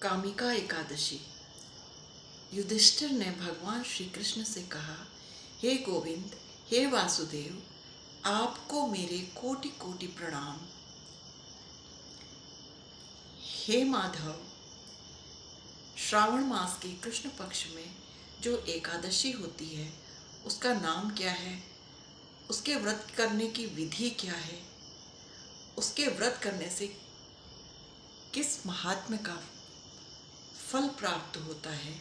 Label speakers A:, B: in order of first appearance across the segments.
A: कामिका एकादशी। युधिष्ठिर ने भगवान श्री कृष्ण से कहा, हे गोविंद, हे वासुदेव, आपको मेरे कोटि कोटि प्रणाम। हे माधव, श्रावण मास के कृष्ण पक्ष में जो एकादशी होती है उसका नाम क्या है, उसके व्रत करने की विधि क्या है, उसके व्रत करने से किस महात्म्य का फल प्राप्त होता है,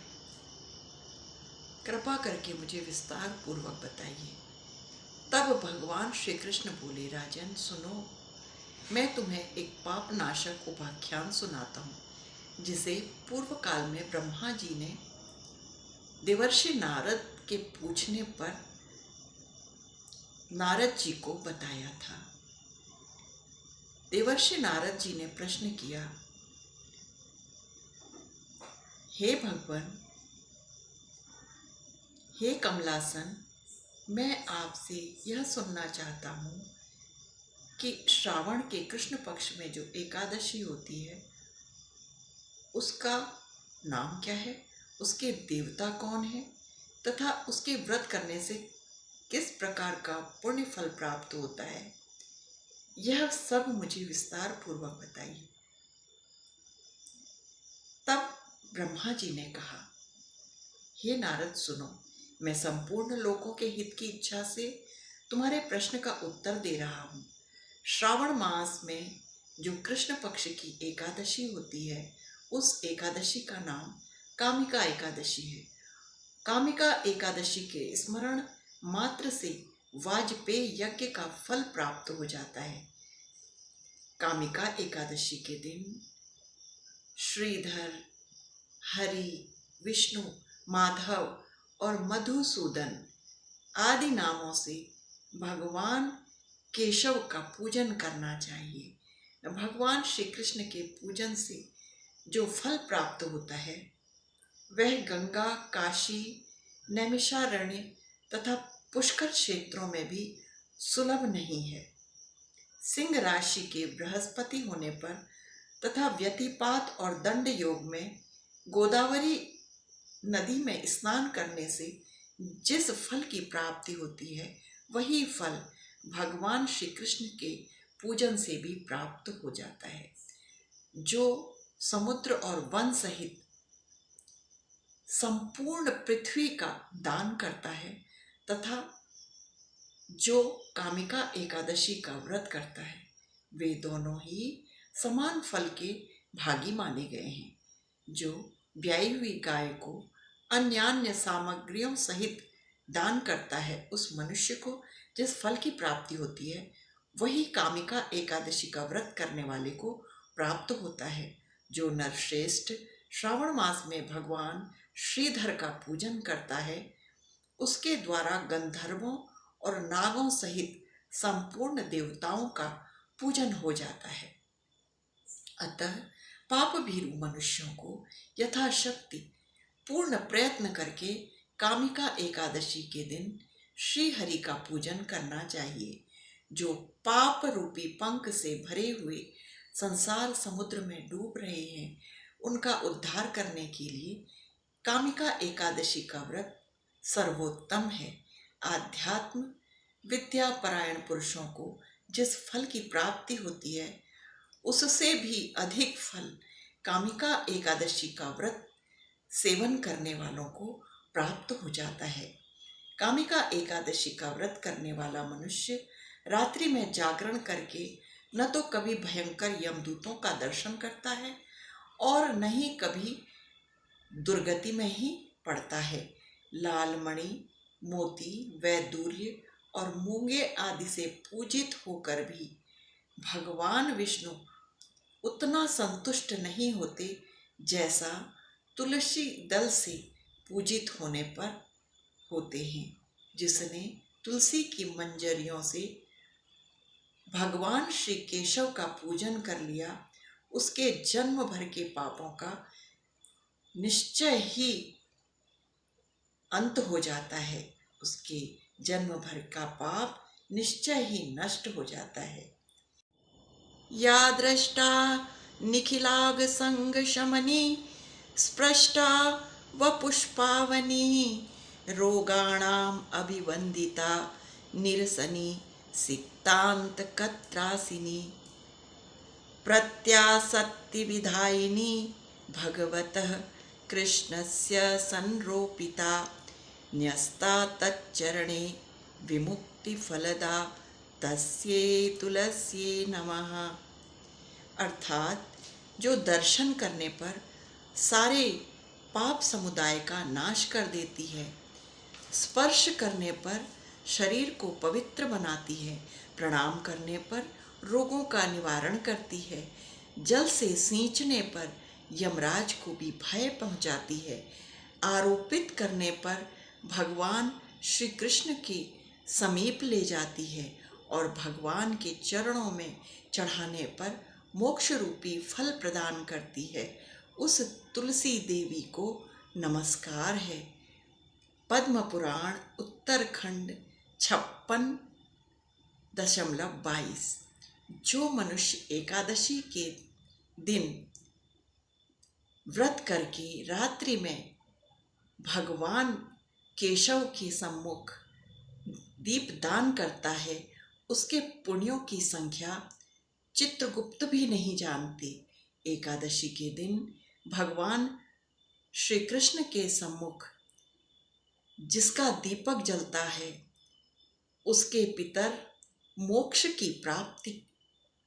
A: कृपा करके मुझे विस्तार पूर्वक बताइए। तब भगवान श्री कृष्ण बोले, राजन सुनो, मैं तुम्हें एक पाप नाशक उपाख्यान सुनाता हूँ जिसे पूर्व काल में ब्रह्मा जी ने देवर्षि नारद के पूछने पर नारद जी को बताया था। देवर्षि नारद जी ने प्रश्न किया, हे भगवान, हे कमलासन, मैं आपसे यह सुनना चाहता हूँ कि श्रावण के कृष्ण पक्ष में जो एकादशी होती है उसका नाम क्या है, उसके देवता कौन है तथा उसके व्रत करने से किस प्रकार का पुण्य फल प्राप्त होता है, यह सब मुझे विस्तार पूर्वक बताइए। तब ब्रह्मा जी ने कहा, हे नारद सुनो, मैं संपूर्ण लोकों के हित की इच्छा से तुम्हारे प्रश्न का उत्तर दे रहा हूँ। श्रावण मास में जो कृष्ण पक्ष की एकादशी होती है उस एकादशी का नाम कामिका एकादशी है। कामिका एकादशी के स्मरण मात्र से वाजपेय यज्ञ का फल प्राप्त हो जाता है। कामिका एकादशी के दिन श्रीधर, हरि, विष्णु, माधव और मधुसूदन आदि नामों से भगवान केशव का पूजन करना चाहिए। भगवान श्री कृष्ण के पूजन से जो फल प्राप्त होता है वह गंगा, काशी, नैमिषारण्य तथा पुष्कर क्षेत्रों में भी सुलभ नहीं है। सिंह राशि के बृहस्पति होने पर तथा व्यतिपात और दंड योग में गोदावरी नदी में स्नान करने से जिस फल की प्राप्ति होती है वही फल भगवान श्री कृष्ण के पूजन से भी प्राप्त हो जाता है। जो समुद्र और वन सहित संपूर्ण पृथ्वी का दान करता है तथा जो कामिका एकादशी का व्रत करता है वे दोनों ही समान फल के भागी माने गए हैं। जो ब्याई हुई गाय को अन्यान्य सामग्रियों सहित दान करता है उस मनुष्य को जिस फल की प्राप्ति होती है वही कामिका एकादशी का व्रत करने वाले को प्राप्त होता है। जो नरश्रेष्ठ श्रावण मास में भगवान श्रीधर का पूजन करता है उसके द्वारा गंधर्वों और नागों सहित संपूर्ण देवताओं का पूजन हो जाता है। अतः पाप भीरु मनुष्यों को यथाशक्ति पूर्ण प्रयत्न करके कामिका एकादशी के दिन श्री हरि का पूजन करना चाहिए। जो पाप रूपी पंख से भरे हुए संसार समुद्र में डूब रहे हैं उनका उद्धार करने के लिए कामिका एकादशी का व्रत सर्वोत्तम है। आध्यात्म विद्या परायण पुरुषों को जिस फल की प्राप्ति होती है उससे भी अधिक फल कामिका एकादशी का व्रत सेवन करने वालों को प्राप्त हो जाता है। कामिका एकादशी का व्रत करने वाला मनुष्य रात्रि में जागरण करके न तो कभी भयंकर यमदूतों का दर्शन करता है और न ही कभी दुर्गति में ही पड़ता है। लाल मणि, मोती, वैदूर्य और मूंगे आदि से पूजित होकर भी भगवान विष्णु उतना संतुष्ट नहीं होते जैसा तुलसी दल से पूजित होने पर होते हैं। जिसने तुलसी की मंजरियों से भगवान श्री केशव का पूजन कर लिया उसके जन्म भर के पापों का निश्चय ही अंत हो जाता है। उसके जन्म भर का पाप निश्चय ही नष्ट हो जाता है। या दृष्टा निखिलाग संग शमनी स्पृष्टा व पुष्पावनी रोगाणाम अभिवंदिता निरसनी सिक्तांत कत्रासिनी प्रत्यासत्ति विधायिनी भगवतः कृष्णस्य संरोपिता न्यस्ता तच्चरणे विमुक्ति फलदा तस्यै तुलस्यै नमः। अर्थात जो दर्शन करने पर सारे पाप समुदाय का नाश कर देती है, स्पर्श करने पर शरीर को पवित्र बनाती है, प्रणाम करने पर रोगों का निवारण करती है, जल से सींचने पर यमराज को भी भय पहुंचाती है, आरोपित करने पर भगवान श्री कृष्ण के समीप ले जाती है और भगवान के चरणों में चढ़ाने पर मोक्ष रूपी फल प्रदान करती है। उस तुलसी देवी को नमस्कार है। पद्म पुराण उत्तरखंड 56.22। जो मनुष्य एकादशी के दिन व्रत करके रात्रि में भगवान केशव के सम्मुख दीपदान करता है, उसके पुण्यों की संख्या चित्रगुप्त भी नहीं जानती। एकादशी के दिन भगवान श्री कृष्ण के सम्मुख जिसका दीपक जलता है, उसके पितर मोक्ष की प्राप्ति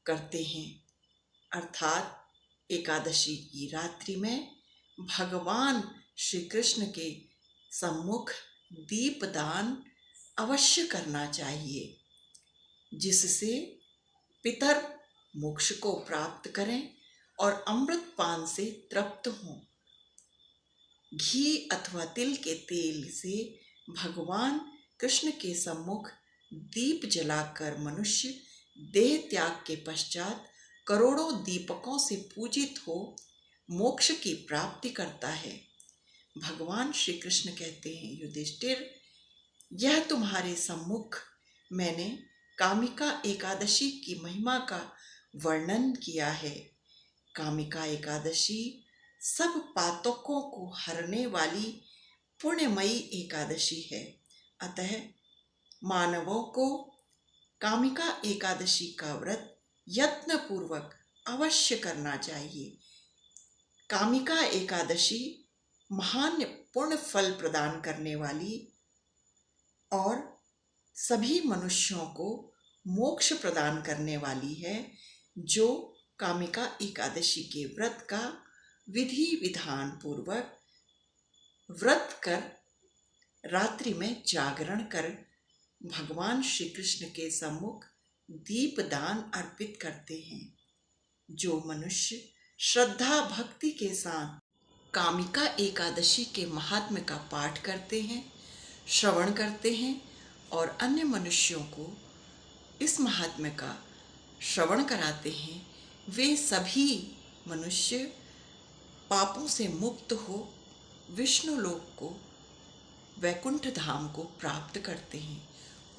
A: करते हैं। अर्थात एकादशी की रात्रि में भगवान श्री कृष्ण के सम्मुख दीपदान अवश्य करना चाहिए, जिससे पितर मोक्ष को प्राप्त करें और अमृत पान से तृप्त हों। घी अथवा तिल के तेल से भगवान कृष्ण के सम्मुख दीप जलाकर मनुष्य देह त्याग के पश्चात करोड़ों दीपकों से पूजित हो मोक्ष की प्राप्ति करता है। भगवान श्री कृष्ण कहते हैं, युधिष्ठिर, यह तुम्हारे सम्मुख मैंने कामिका एकादशी की महिमा का वर्णन किया है। कामिका एकादशी सब पातकों को हरने वाली पुण्यमयी एकादशी है। अतः मानवों को कामिका एकादशी का व्रत यत्न पूर्वक अवश्य करना चाहिए। कामिका एकादशी महान पुण्य फल प्रदान करने वाली और सभी मनुष्यों को मोक्ष प्रदान करने वाली है। जो कामिका एकादशी के व्रत का विधि विधान पूर्वक व्रत कर रात्रि में जागरण कर भगवान श्री कृष्ण के सम्मुख दीपदान अर्पित करते हैं। जो मनुष्य श्रद्धा भक्ति के साथ कामिका एकादशी के महात्म्य का पाठ करते हैं, श्रवण करते हैं और अन्य मनुष्यों को इस महात्म्य का श्रवण कराते हैं, वे सभी मनुष्य पापों से मुक्त हो विष्णु लोक को, वैकुंठ धाम को प्राप्त करते हैं।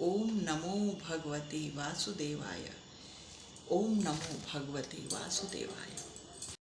A: ओम नमो भगवते वासुदेवाय। ओम नमो भगवते वासुदेवाय।